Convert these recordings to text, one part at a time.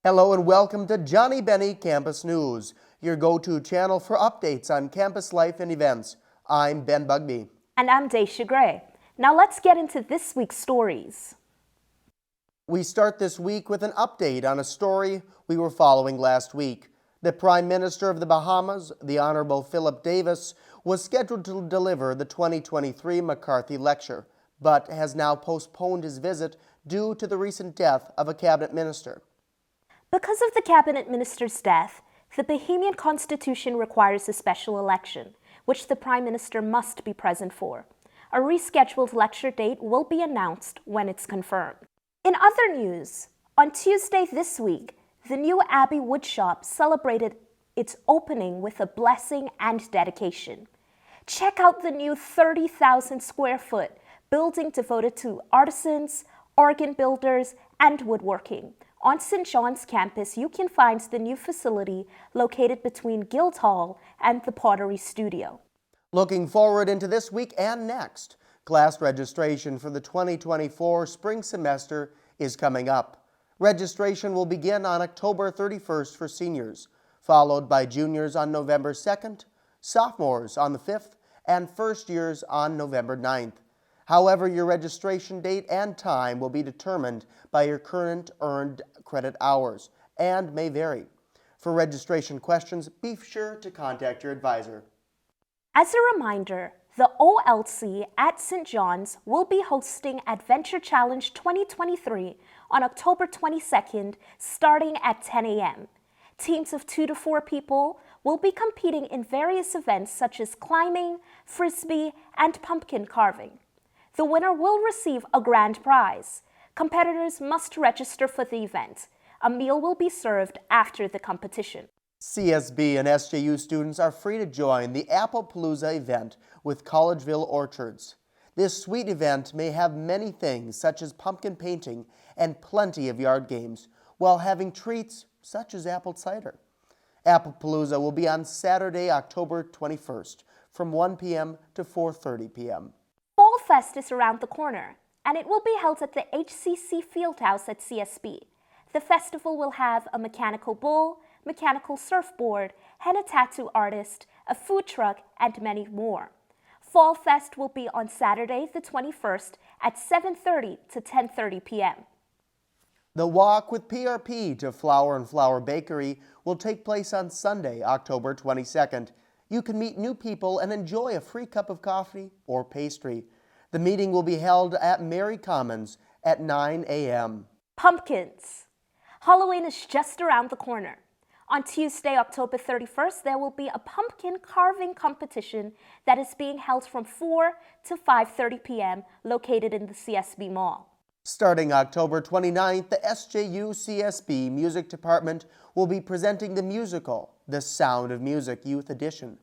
Hello and welcome to Johnnie Bennie Campus News, your go-to channel for updates on campus life and events. I'm Ben Bugby. And I'm Daisha Gray. Now let's get into this week's stories. We start this week with an update on a story we were following last week. The Prime Minister of the Bahamas, the Honorable Philip Davis, was scheduled to deliver the 2023 McCarthy Lecture, but has now postponed his visit due to the recent death of a cabinet minister. Because of the cabinet minister's death, the Bahamian Constitution requires a special election, which the Prime Minister must be present for. A rescheduled lecture date will be announced when it's confirmed. In other news, on Tuesday this week, the new Abbey Woodshop celebrated its opening with a blessing and dedication. Check out the new 30,000 square foot building devoted to artisans, organ builders, and woodworking. On St. John's campus, you can find the new facility located between Guildhall and the Pottery Studio. Looking forward into this week and next, class registration for the 2024 spring semester is coming up. Registration will begin on October 31st for seniors, followed by juniors on November 2nd, sophomores on the 5th, and first years on November 9th. However, your registration date and time will be determined by your current earned credit hours and may vary. For registration questions, be sure to contact your advisor. As a reminder, the OLC at St. John's will be hosting Adventure Challenge 2023 on October 22nd, starting at 10 a.m. Teams of 2 to 4 people will be competing in various events such as climbing, frisbee, and pumpkin carving. The winner will receive a grand prize. Competitors must register for the event. A meal will be served after the competition. CSB and SJU students are free to join the Applepalooza event with Collegeville Orchards. This sweet event may have many things such as pumpkin painting and plenty of yard games, while having treats such as apple cider. Applepalooza will be on Saturday, October 21st from 1 p.m. to 4:30 p.m. Fall Fest is around the corner, and it will be held at the HCC Fieldhouse at CSB. The festival will have a mechanical bull, mechanical surfboard, henna tattoo artist, a food truck, and many more. Fall Fest will be on Saturday, the 21st at 7:30 to 10:30 p.m. The Walk with PRP to Flower and Flower Bakery will take place on Sunday, October 22nd. You can meet new people and enjoy a free cup of coffee or pastry. The meeting will be held at Mary Commons at 9 a.m. Pumpkins. Halloween is just around the corner. On Tuesday, October 31st, there will be a pumpkin carving competition that is being held from 4 to 5:30 p.m. located in the CSB Mall. Starting October 29th, the SJU CSB Music Department will be presenting the musical, The Sound of Music Youth Edition.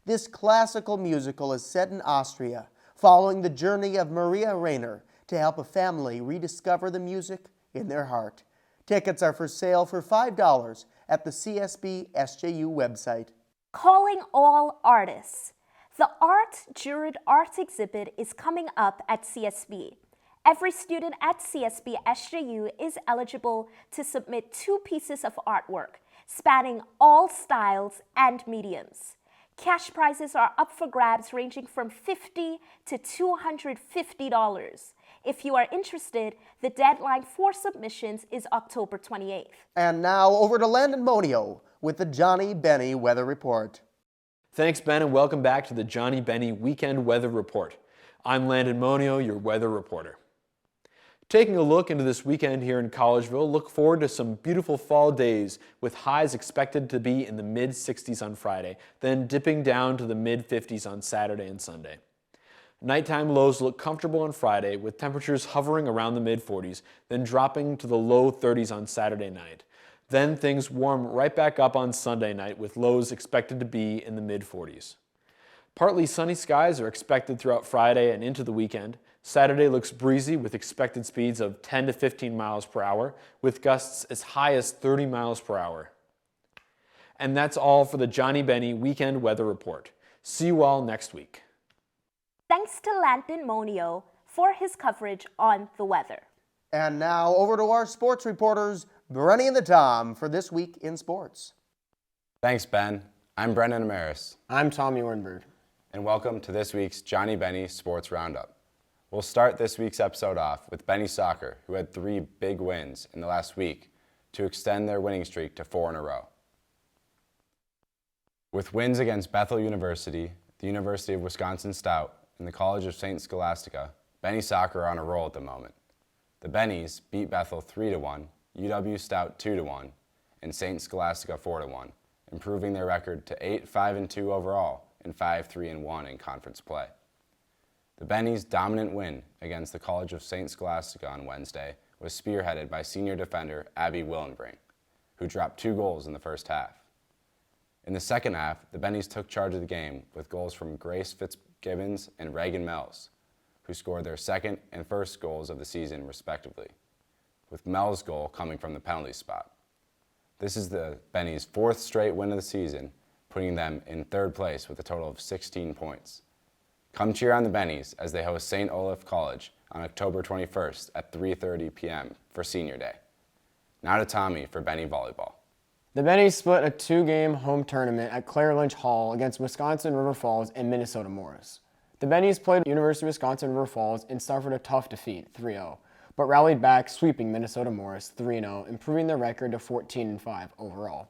This classical musical is set in Austria, following the journey of Maria Rainer to help a family rediscover the music in their heart. Tickets are for sale for $5 at the CSB SJU website. Calling all artists. The Art Juried Art exhibit is coming up at CSB. Every student at CSB SJU is eligible to submit 2 pieces of artwork, spanning all styles and mediums. Cash prizes are up for grabs ranging from $50 to $250. If you are interested, the deadline for submissions is October 28th. And now over to Landon Monio with the Johnnie Bennie Weather Report. Thanks, Ben, and welcome back to the Johnnie Bennie Weekend Weather Report. I'm Landon Monio, your weather reporter. Taking a look into this weekend here in Collegeville, look forward to some beautiful fall days with highs expected to be in the mid-60s on Friday, then dipping down to the mid-50s on Saturday and Sunday. Nighttime lows look comfortable on Friday with temperatures hovering around the mid-40s, then dropping to the low 30s on Saturday night. Then things warm right back up on Sunday night with lows expected to be in the mid-40s. Partly sunny skies are expected throughout Friday and into the weekend. Saturday looks breezy with expected speeds of 10 to 15 miles per hour, with gusts as high as 30 miles per hour. And that's all for the Johnnie Bennie Weekend Weather Report. See you all next week. Thanks to Landon Monio for his coverage on the weather. And now over to our sports reporters, Brenny and the Tom for This Week in Sports. Thanks, Ben. I'm Brendan Amaris. I'm Tommy Ornberg. And welcome to this week's Johnnie Bennie Sports Roundup. We'll start this week's episode off with Bennie Soccer, who had 3 big wins in the last week to extend their winning streak to 4 in a row. With wins against Bethel University, the University of Wisconsin Stout, and the College of St. Scholastica, Bennie Soccer are on a roll at the moment. The Bennies beat Bethel 3-1, UW Stout 2-1, and St. Scholastica 4-1, improving their record to 8-5-2 overall and 5-3-1 in conference play. The Bennies' dominant win against the College of St. Scholastica on Wednesday was spearheaded by senior defender Abby Willenbrink, who dropped 2 goals in the first half. In the second half, the Bennies took charge of the game with goals from Grace Fitzgibbons and Reagan Mells, who scored their second and first goals of the season respectively, with Mel's goal coming from the penalty spot. This is the Bennies' 4th straight win of the season, putting them in 3rd place with a total of 16 points. Come cheer on the Bennies as they host St. Olaf College on October 21st at 3:30 p.m. for Senior Day. Now to Tommy for Bennie Volleyball. The Bennies split a 2-game home tournament at Claire Lynch Hall against Wisconsin River Falls and Minnesota Morris. The Bennies played University of Wisconsin River Falls and suffered a tough defeat, 3-0, but rallied back, sweeping Minnesota Morris 3-0, improving their record to 14-5 overall.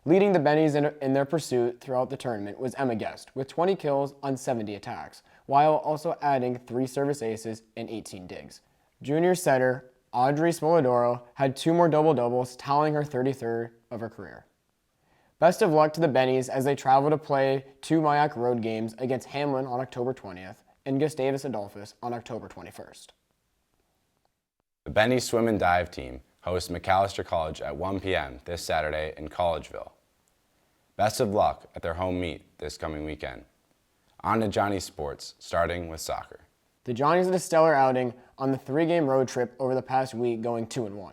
Leading the Bennies in their pursuit throughout the tournament was Emma Guest, with 20 kills on 70 attacks, while also adding 3 service aces and 18 digs. Junior setter Audrey Spoladoro had 2 more double-doubles, tallying her 33rd of her career. Best of luck to the Bennies as they travel to play 2 MIAC road games against Hamlin on October 20th and Gustavus Adolphus on October 21st. The Bennie Swim and Dive team hosts McAllister College at 1 p.m. this Saturday in Collegeville. Best of luck at their home meet this coming weekend. On to Johnnie Sports, starting with soccer. The Johnnies had a stellar outing on the 3-game road trip over the past week, going 2-1.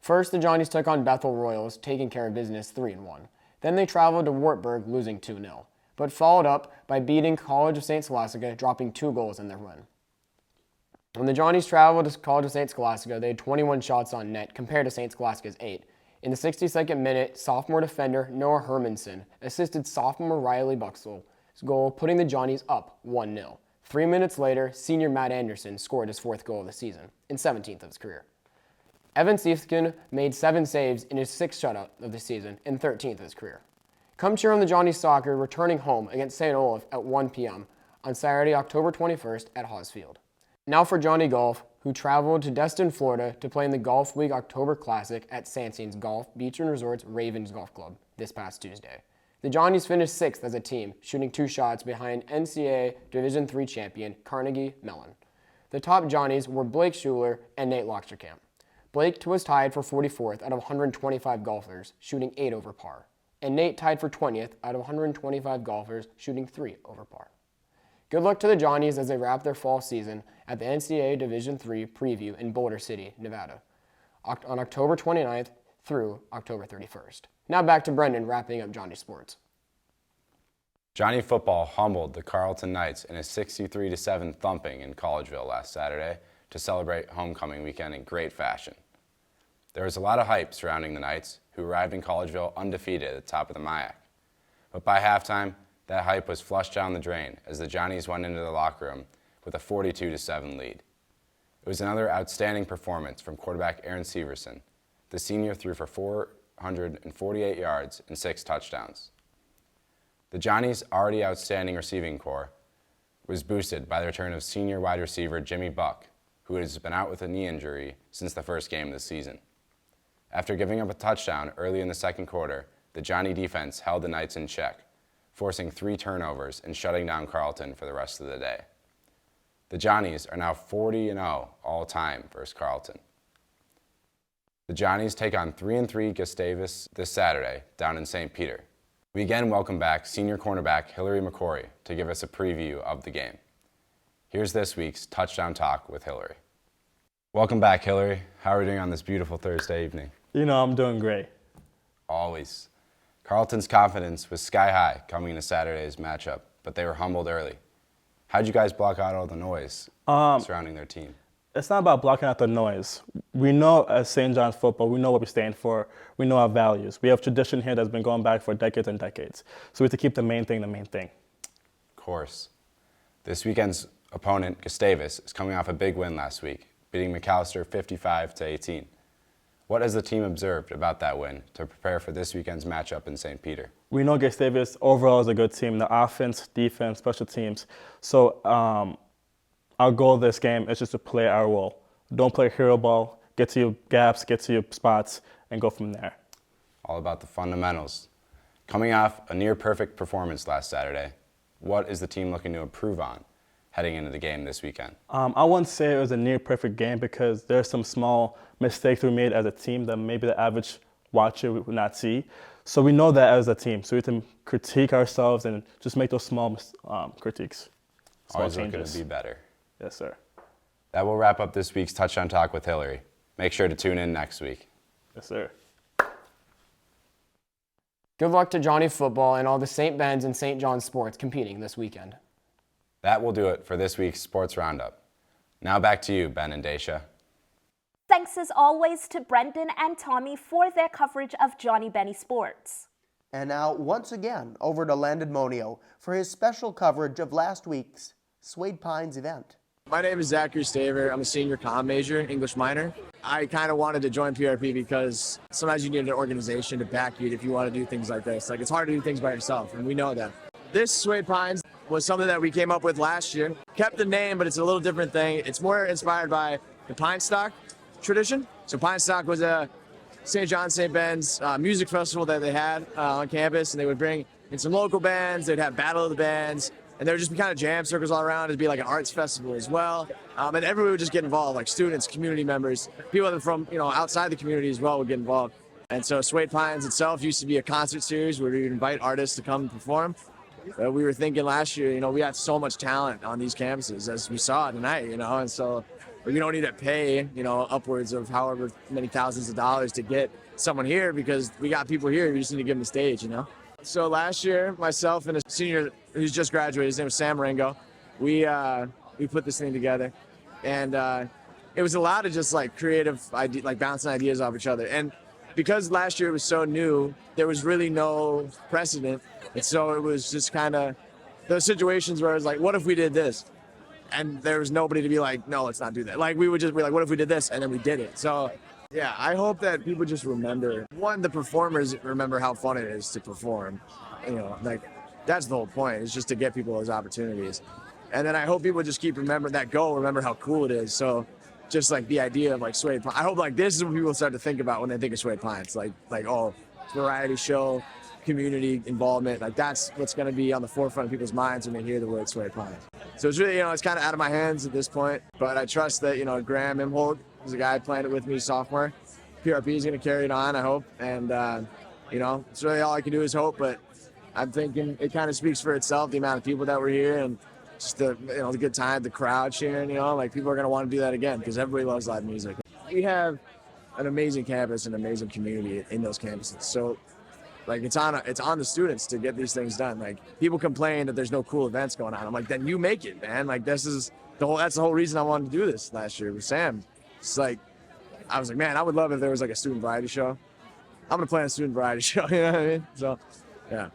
First, the Johnnies took on Bethel Royals, taking care of business 3-1. Then they traveled to Wartburg, losing 2-0, but followed up by beating College of St. Scholastica, dropping 2 goals in their win. When the Johnnies traveled to College of St. Scholastica, they had 21 shots on net compared to St. Scholastica's 8. In the 62nd minute, sophomore defender Noah Hermanson assisted sophomore Riley Buxell's goal, putting the Johnnies up 1-0. 3 minutes later, senior Matt Anderson scored his 4th goal of the season, and 17th of his career. Evan Siefkin made 7 saves in his 6th shutout of the season and 13th of his career. Come cheer on the Johnnies Soccer returning home against St. Olaf at 1 p.m. on Saturday, October 21st at Haas Field. Now for Johnnie Golf, who traveled to Destin, Florida to play in the Golf Week October Classic at Sanseen's Golf Beach and Resorts Ravens Golf Club this past Tuesday. The Johnnies finished 6th as a team, shooting 2 shots behind NCAA Division III champion Carnegie Mellon. The top Johnnies were Blake Schuler and Nate Lochterkamp. Blake was tied for 44th out of 125 golfers, shooting 8 over par, and Nate tied for 20th out of 125 golfers, shooting 3 over par. Good luck to the Johnnies as they wrap their fall season at the NCAA Division III Preview in Boulder City, Nevada, on October 29th through October 31st. Now back to Brendan wrapping up Johnnie Sports. Johnnie football humbled the Carleton Knights in a 63-7 thumping in Collegeville last Saturday to celebrate homecoming weekend in great fashion. There was a lot of hype surrounding the Knights, who arrived in Collegeville undefeated at the top of the MIAC. But by halftime, that hype was flushed down the drain as the Johnnies went into the locker room with a 42-7 lead. It was another outstanding performance from quarterback Aaron Severson. The senior threw for 448 yards and 6 touchdowns. The Johnnies' already outstanding receiving corps was boosted by the return of senior wide receiver Jimmy Buck, who has been out with a knee injury since the first game of the season. After giving up a touchdown early in the second quarter, the Johnnie defense held the Knights in check, forcing 3 turnovers and shutting down Carleton for the rest of the day. The Johnnies are now 40-0 all-time versus Carleton. The Johnnies take on 3-3 Gustavus this Saturday down in St. Peter. We again welcome back senior cornerback Hillary McCory to give us a preview of the game. Here's this week's Touchdown Talk with Hillary. Welcome back, Hillary. How are we doing on this beautiful Thursday evening? I'm doing great. Always. Carleton's confidence was sky high coming into Saturday's matchup, but they were humbled early. How'd you guys block out all the noise surrounding their team? It's not about blocking out the noise. We know as St. John's football, we know what we stand for. We know our values. We have tradition here that's been going back for decades and decades. So we have to keep the main thing the main thing. Of course. This weekend's opponent, Gustavus, is coming off a big win last week, beating McAllister 55-18. What has the team observed about that win to prepare for this weekend's matchup in St. Peter? We know Gustavus overall is a good team, the offense, defense, special teams. So our goal this game is just to play our role. Don't play hero ball, get to your gaps, get to your spots, and go from there. All about the fundamentals. Coming off a near-perfect performance last Saturday, what is the team looking to improve on heading into the game this weekend? I wouldn't say it was a near-perfect game because there's some small mistakes we made as a team that maybe the average watcher would not see. So we know that as a team. So we have to critique ourselves and just make those small critiques. Small Always changes. looking to be better. Yes, sir. That will wrap up this week's Touchdown Talk with Hillary. Make sure to tune in next week. Yes, sir. Good luck to Johnnie football and all the St. Ben's and St. John's sports competing this weekend. That will do it for this week's Sports Roundup. Now back to you, Ben and Daisha. Thanks as always to Brendan and Tommy for their coverage of Johnnie Bennie sports. And now, once again, over to Landon Monio for his special coverage of last week's Swade Pines event. My name is Zachary Staver. I'm a senior comm major, English minor. I kind of wanted to join PRP because sometimes you need an organization to back you if you want to do things like this. Like, it's hard to do things by yourself, and we know that. This Swade Pines was something that we came up with last year. Kept the name, but it's a little different thing. It's more inspired by the Pine Stock tradition. So Pine Stock was a St. John St. Ben's music festival that they had on campus, and they would bring in some local bands. They'd have Battle of the Bands. And there would just be kind of jam circles all around. It'd be like an arts festival as well. And everyone would just get involved, like students, community members, people that are from, outside the community as well would get involved. And so Swade Pines itself used to be a concert series where we would invite artists to come and perform. We were thinking last year, we had so much talent on these campuses, as we saw tonight, and so we don't need to pay, upwards of however many thousands of dollars to get someone here because we got people here. We just need to give them a stage, So last year, myself and a senior who's just graduated, his name was Sam Marengo, we put this thing together, and it was a lot of just like creative, bouncing ideas off each other. And because last year it was so new, there was really no precedent, and so it was just kind of those situations where it was like, what if we did this? And there was nobody to be like, no, let's not do that. Like, we would just be like, what if we did this? And then we did it. So yeah, I hope that people just remember, one, the performers remember how fun it is to perform. That's the whole point, is just to get people those opportunities. And then I hope people just keep remember how cool it is. So just like the idea of like Swade Pines, I hope like this is what people start to think about when they think of Swade Pines. Like variety show, community involvement, like that's what's going to be on the forefront of people's minds when they hear the word Swade Pines. So it's really, it's kind of out of my hands at this point, but I trust that, Graham Imholt is a guy playing it with me, sophomore. PRP is going to carry it on, I hope. And, it's really all I can do is hope, but I'm thinking it kind of speaks for itself, the amount of people that were here and just the good time, the crowd cheering, people are going to want to do that again because everybody loves live music. We have an amazing campus and amazing community in those campuses. So it's on the students to get these things done. Like, people complain that there's no cool events going on. I'm like, then you make it, man. Like, that's the whole reason I wanted to do this last year with Sam. It's like, I was like, man, I would love if there was like a student variety show. I'm going to plan a student variety show, you know what I mean? So, yeah.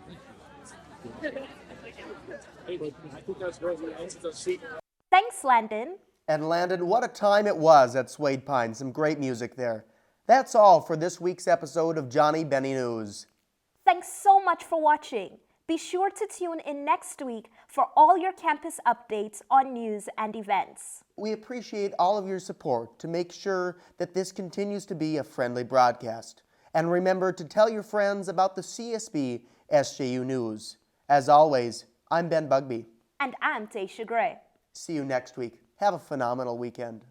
Thanks, Landon. And Landon, what a time it was at Swade Pines. Some great music there. That's all for this week's episode of Johnnie Bennie News. Thanks so much for watching. Be sure to tune in next week for all your campus updates on news and events. We appreciate all of your support to make sure that this continues to be a friendly broadcast. And remember to tell your friends about the CSB SJU News. As always, I'm Ben Bugby. And I'm Taisha Gray. See you next week. Have a phenomenal weekend.